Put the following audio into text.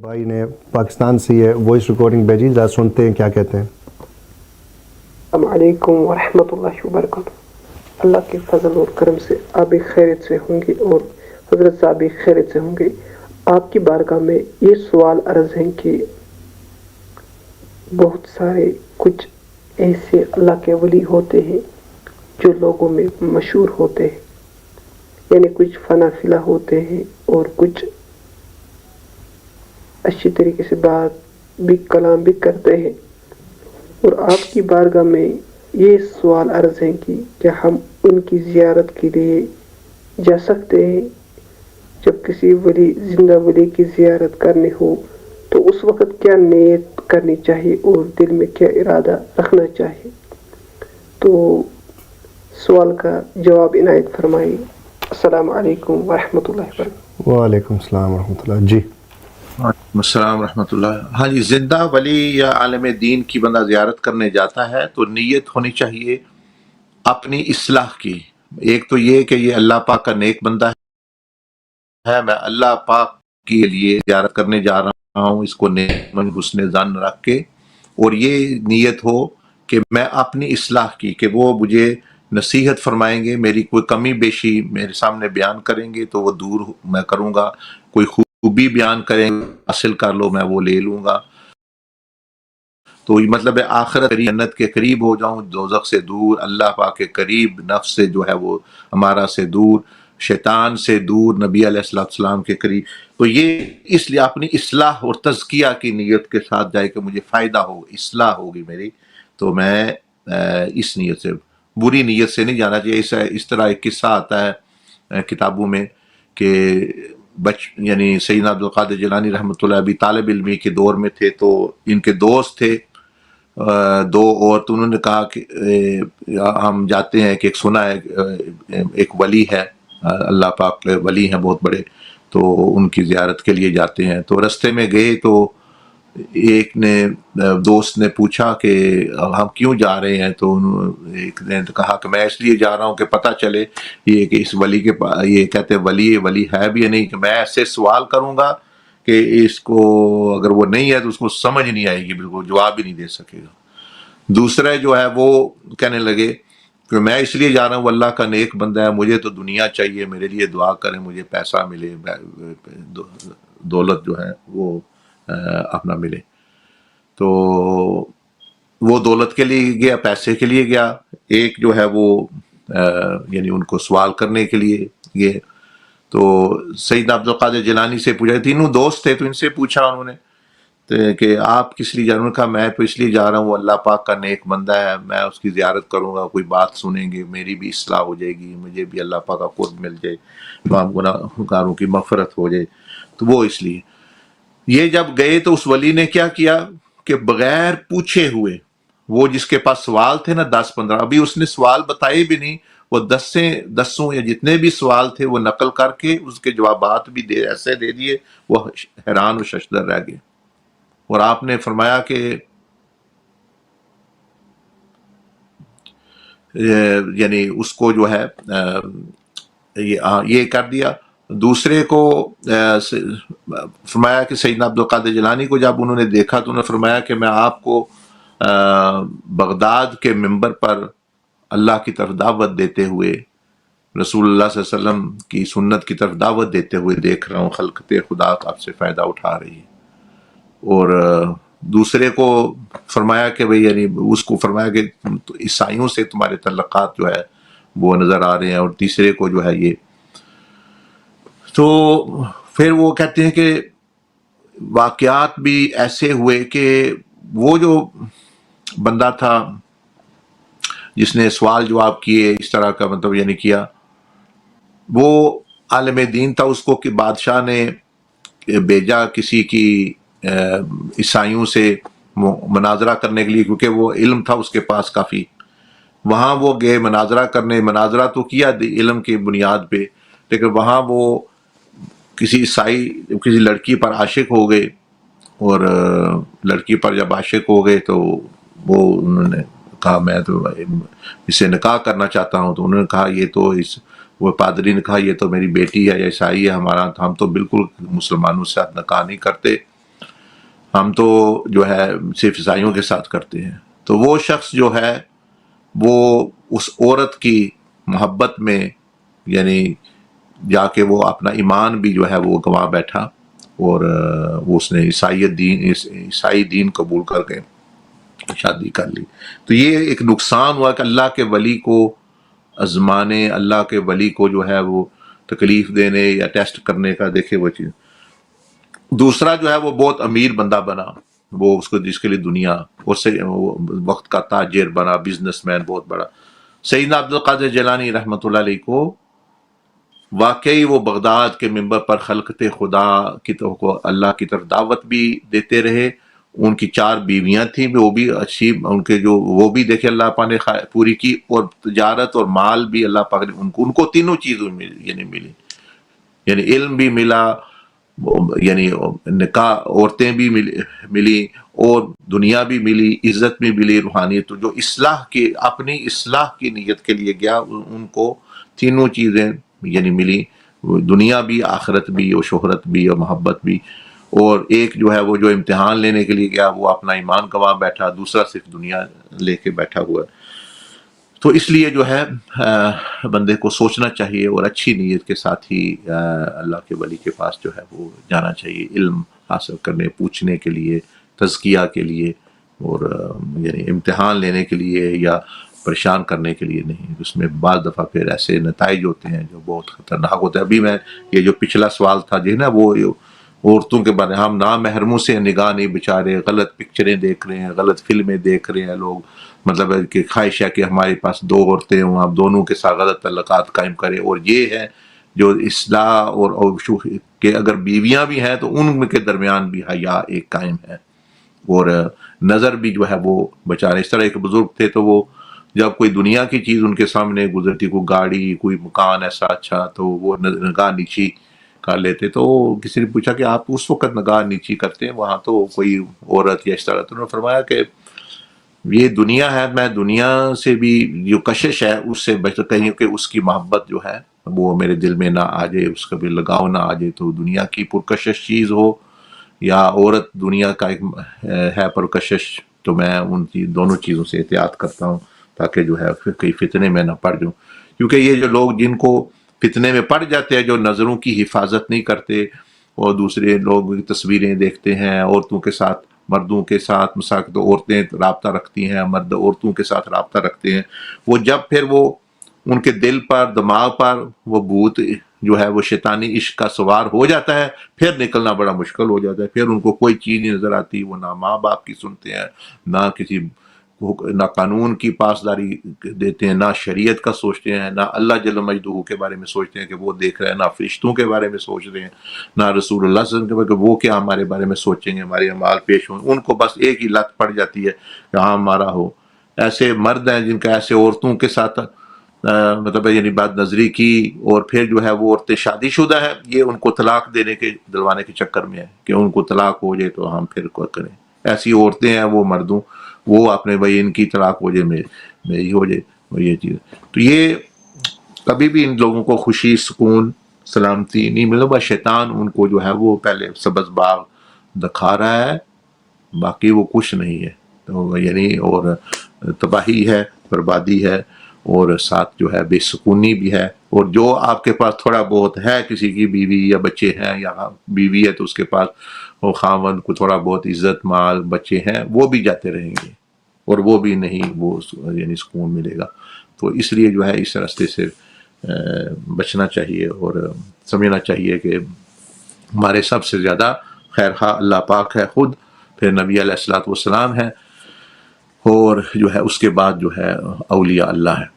بھائی نے پاکستان سے یہ وائس ریکارڈنگ بھیجی، ذرا سنتے ہیں کیا کہتے ہیں۔ السلام علیکم ورحمۃ اللہ وبرکاتہ۔ اللہ کے فضل اور کرم سے آپ بھی خیریت سے ہوں گے اور حضرت صاحب بھی خیریت سے ہوں گے۔ آپ کی بارگاہ میں یہ سوال عرض ہے کہ بہت سارے کچھ ایسے اللہ کے ولی ہوتے ہیں جو لوگوں میں مشہور ہوتے ہیں، یعنی کچھ فنا فلا ہوتے ہیں اور کچھ اچھی طریقے سے بات بھی کلام بھی کرتے ہیں، اور آپ کی بارگاہ میں یہ سوال عرض ہے کہ کیا ہم ان کی زیارت کے لیے جا سکتے ہیں؟ جب کسی ولی زندہ ولی کی زیارت کرنی ہو تو اس وقت کیا نیت کرنی چاہیے اور دل میں کیا ارادہ رکھنا چاہیے؟ تو سوال کا جواب عنایت فرمائیے۔ السلام علیکم ورحمۃ اللہ وبرکاتہ۔ وعلیکم السلام ورحمۃ اللہ۔ جی وعلیکم السلام ورحمۃ اللہ۔ ہاں جی، زندہ ولی یا عالم دین کی بندہ زیارت کرنے جاتا ہے تو نیت ہونی چاہیے اپنی اصلاح کی۔ ایک تو یہ کہ یہ اللہ پاک کا نیک بندہ ہے، میں اللہ پاک کے لیے زیارت کرنے جا رہا ہوں، اس کو نیک من حسن ظن رکھ کے، اور یہ نیت ہو کہ میں اپنی اصلاح کی، کہ وہ مجھے نصیحت فرمائیں گے، میری کوئی کمی بیشی میرے سامنے بیان کریں گے تو وہ دور میں کروں گا، کوئی خوبی بیان کریں حاصل کر لو میں وہ لے لوں گا۔ تو یہ مطلب ہے آخرت جنت کے قریب ہو جاؤں، دوزخ سے دور، اللہ پاک کے قریب، نفس سے جو ہے وہ ہمارا سے دور، شیطان سے دور، نبی علیہ السلام کے قریب۔ تو یہ اس لیے اپنی اصلاح اور تزکیہ کی نیت کے ساتھ جائے کہ مجھے فائدہ ہو، اصلاح ہوگی میری، تو میں اس نیت سے، بری نیت سے نہیں جانا چاہیے۔ اس طرح ایک قصہ آتا ہے کتابوں میں کہ یعنی سیدنا عبدالقادر جیلانی رحمۃ اللہ ابھی طالب علمی کے دور میں تھے، تو ان کے دوست تھے دو اور، تو انہوں نے کہا کہ ہم جاتے ہیں کہ ایک سنا ہے ایک ولی ہے، اللہ پاک کے ولی ہیں بہت بڑے، تو ان کی زیارت کے لیے جاتے ہیں۔ تو رستے میں گئے تو ایک نے دوست نے پوچھا کہ ہم کیوں جا رہے ہیں، تو ایک نے کہا کہ میں اس لیے جا رہا ہوں کہ پتہ چلے یہ کہ اس ولی کے یہ کہتے ولی ہے بھی یا نہیں، کہ میں ایسے سوال کروں گا کہ اس کو اگر وہ نہیں ہے تو اس کو سمجھ نہیں آئے گی، بالکل جواب ہی نہیں دے سکے گا۔ دوسرے جو ہے وہ کہنے لگے کہ میں اس لیے جا رہا ہوں، اللہ کا نیک بندہ ہے، مجھے تو دنیا چاہیے، میرے لیے دعا کریں، مجھے پیسہ ملے، دولت جو ہے وہ اپنا ملے۔ تو وہ دولت کے لیے گیا، پیسے کے لیے گیا، ایک جو ہے وہ یعنی ان کو سوال کرنے کے لیے گئے۔ تو سیدنا عبدالقادر جیلانی سے پوچھا، تینوں دوست تھے تو ان سے پوچھا انہوں نے کہ آپ کس لیے جا رہے ہیں؟ انہوں نے کہا میں تو اس لیے جا رہا ہوں، وہ اللہ پاک کا نیک بندہ ہے، میں اس کی زیارت کروں گا، کوئی بات سنیں گے، میری بھی اصلاح ہو جائے گی، مجھے بھی اللہ پاک کا قرب مل جائے، تمام گناہگاروں کی مغفرت ہو جائے، تو وہ اس لیے۔ یہ جب گئے تو اس ولی نے کیا کیا کہ بغیر پوچھے ہوئے، وہ جس کے پاس سوال تھے نا 10-15، ابھی اس نے سوال بتائے بھی نہیں، وہ دسوں یا جتنے بھی سوال تھے وہ نقل کر کے اس کے جوابات بھی ایسے دے دیے، وہ حیران و ششدر رہ گئے۔ اور آپ نے فرمایا کہ یعنی اس کو جو ہے یہ کر دیا۔ دوسرے کو فرمایا کہ سیدنا عبدالقادر جیلانی کو جب انہوں نے دیکھا تو انہوں نے فرمایا کہ میں آپ کو بغداد کے منبر پر اللہ کی طرف دعوت دیتے ہوئے، رسول اللہ صلی اللہ علیہ وسلم کی سنت کی طرف دعوت دیتے ہوئے دیکھ رہا ہوں، خلقت خدا آپ سے فائدہ اٹھا رہی ہے۔ اور دوسرے کو فرمایا کہ بھئی یعنی اس کو فرمایا کہ عیسائیوں سے تمہارے تعلقات جو ہے وہ نظر آ رہے ہیں، اور تیسرے کو جو ہے یہ۔ تو پھر وہ کہتے ہیں کہ واقعات بھی ایسے ہوئے کہ وہ جو بندہ تھا جس نے سوال جواب کیے اس طرح کا مطلب یعنی کیا، وہ عالم دین تھا، اس کو کہ بادشاہ نے بھیجا کسی کی عیسائیوں سے مناظرہ کرنے کے لیے، کیونکہ وہ علم تھا اس کے پاس کافی، وہاں وہ گئے مناظرہ کرنے، مناظرہ تو کیا علم کی بنیاد پہ، لیکن وہاں وہ کسی عیسائی کسی لڑکی پر عاشق ہو گئے، اور لڑکی پر جب عاشق ہو گئے تو وہ انہوں نے کہا میں تو اس سے نکاح کرنا چاہتا ہوں، تو انہوں نے کہا یہ تو وہ پادری نے کہا یہ تو میری بیٹی ہے یا عیسائی ہے، ہم تو بالکل مسلمانوں سے نکاح نہیں کرتے، ہم تو جو ہے صرف عیسائیوں کے ساتھ کرتے ہیں. تو وہ شخص جو ہے وہ اس عورت کی محبت میں یعنی جا کے وہ اپنا ایمان بھی جو ہے وہ گنوا بیٹھا، اور وہ اس نے عیسائی دین قبول کر کے شادی کر لی. تو یہ ایک نقصان ہوا کہ اللہ کے ولی کو آزمانے، اللہ کے ولی کو جو ہے وہ تکلیف دینے یا ٹیسٹ کرنے کا دیکھے وہ چیز. دوسرا جو ہے وہ بہت امیر بندہ بنا، وہ اس کو جس کے لیے دنیا، اس سے وقت کا تاجر بنا، بزنس مین بہت بڑا. سیدنا عبد القادر جیلانی رحمۃ اللہ علیہ کو واقعی وہ بغداد کے منبر پر خلقت خدا کی کو اللہ کی طرف دعوت بھی دیتے رہے. ان کی 4 بیویاں تھیں، وہ بھی اچھی، ان کے جو وہ بھی دیکھے اللہ پاک نے پوری کی، اور تجارت اور مال بھی اللہ پاک نے ان کو تینوں چیزوں ملی، یعنی علم بھی ملا، یعنی نکاح عورتیں بھی ملی، اور دنیا بھی ملی، عزت بھی ملی، روحانیت. تو جو اصلاح کی اپنی اصلاح کی نیت کے لیے گیا، ان کو تینوں چیزیں یعنی ملی، دنیا بھی، آخرت بھی، اور شہرت بھی، اور محبت بھی. اور ایک جو ہے وہ جو امتحان لینے کے لیے گیا وہ اپنا ایمان گنوا بیٹھا، دوسرا صرف دنیا لے کے بیٹھا ہوا. تو اس لیے جو ہے بندے کو سوچنا چاہیے اور اچھی نیت کے ساتھ ہی اللہ کے ولی کے پاس جو ہے وہ جانا چاہیے، علم حاصل کرنے، پوچھنے کے لیے، تزکیہ کے لیے، اور یعنی امتحان لینے کے لیے یا پریشان کرنے کے لیے نہیں. اس میں بعض دفعہ پھر ایسے نتائج ہوتے ہیں جو بہت خطرناک ہوتے ہیں. ابھی میں یہ جو پچھلا سوال تھا جو ہے نا، وہ عورتوں کے بارے، ہم نامحرموں سے نگاہ نہیں بچارے، غلط پکچریں دیکھ رہے ہیں، غلط فلمیں دیکھ رہے ہیں لوگ، مطلب کہ خواہش ہے کہ ہمارے پاس 2 عورتیں ہوں، آپ دونوں کے ساتھ غلط تعلقات قائم کریں. اور یہ ہے جو اصلاح اور کہ اگر بیویاں بھی ہیں تو ان کے درمیان بھی حیا ایک قائم ہے، اور نظر بھی جو ہے وہ بچا رہے. اس طرح ایک بزرگ تھے، تو وہ جب کوئی دنیا کی چیز ان کے سامنے گزرتی، کوئی گاڑی، کوئی مکان ایسا اچھا، تو وہ نگاہ نیچی کر لیتے. تو کسی نے پوچھا کہ آپ اس وقت نگاہ نیچی کرتے ہیں وہاں تو کوئی عورت یا اس طرح؟ تو انہوں نے فرمایا کہ یہ دنیا ہے، میں دنیا سے بھی جو کشش ہے اس سے بچ کہیں کہ اس کی محبت جو ہے وہ میرے دل میں نہ آ جائے، اس کا بھی لگاؤ نہ آ جائے. تو دنیا کی پرکشش چیز ہو یا عورت دنیا کا ایک ہے پرکشش، تو میں ان کی دونوں چیزوں سے احتیاط کرتا ہوں تاکہ جو ہے کئی فتنے میں نہ پڑ جاؤں. کیونکہ یہ جو لوگ جن کو فتنے میں پڑ جاتے ہیں، جو نظروں کی حفاظت نہیں کرتے اور دوسرے لوگ تصویریں دیکھتے ہیں عورتوں کے ساتھ، مردوں کے ساتھ، مثلا تو عورتیں رابطہ رکھتی ہیں، مرد عورتوں کے ساتھ رابطہ رکھتے ہیں، وہ جب پھر وہ ان کے دل پر، دماغ پر وہ بھوت جو ہے وہ شیطانی عشق کا سوار ہو جاتا ہے، پھر نکلنا بڑا مشکل ہو جاتا ہے. پھر ان کو کوئی چیز نہیں نظر آتی، وہ نہ ماں باپ کی سنتے ہیں، نہ قانون کی پاسداری دیتے ہیں، نہ شریعت کا سوچتے ہیں، نہ اللہ جل مجدہ کے بارے میں سوچتے ہیں کہ وہ دیکھ رہے ہیں، نہ فرشتوں کے بارے میں سوچ رہے ہیں، نہ رسول اللہ صلی اللہ علیہ وسلم کے بارے میں کہ وہ کیا ہمارے بارے میں سوچیں گے، ہمارے اعمال پیش ہوں. ان کو بس ایک ہی لت پڑ جاتی ہے کہ ہاں ہمارا ہو. ایسے مرد ہیں جن کا ایسے عورتوں کے ساتھ مطلب یعنی بات نظری کی، اور پھر جو ہے وہ عورتیں شادی شدہ ہیں، یہ ان کو طلاق دینے کے دلوانے کے چکر میں ہے کہ ان کو طلاق ہو جائے تو ہم پھر کو کریں. ایسی عورتیں ہیں وہ مردوں، وہ اپنے بھائی ان کی طلاق ہو جائے، میری ہو جائے، وہ یہ چیز. تو یہ کبھی بھی ان لوگوں کو خوشی، سکون، سلامتی نہیں ملے. بس شیطان ان کو جو ہے وہ پہلے سبز باغ دکھا رہا ہے، باقی وہ کچھ نہیں ہے. تو یعنی اور تباہی ہے، بربادی ہے، اور ساتھ جو ہے بے سکونی بھی ہے. اور جو آپ کے پاس تھوڑا بہت ہے، کسی کی بیوی یا بچے ہیں، یا بیوی ہے تو اس کے پاس وہ خاوند کو تھوڑا بہت عزت، مال، بچے ہیں، وہ بھی جاتے رہیں گے اور وہ بھی نہیں وہ یعنی سکون ملے گا. تو اس لیے جو ہے اس راستے سے بچنا چاہیے اور سمجھنا چاہیے کہ ہمارے سب سے زیادہ خیر خواہ اللہ پاک ہے خود، پھر نبی علیہ الصلوۃ والسلام ہے، اور جو ہے اس کے بعد جو ہے اولیاء اللہ ہے.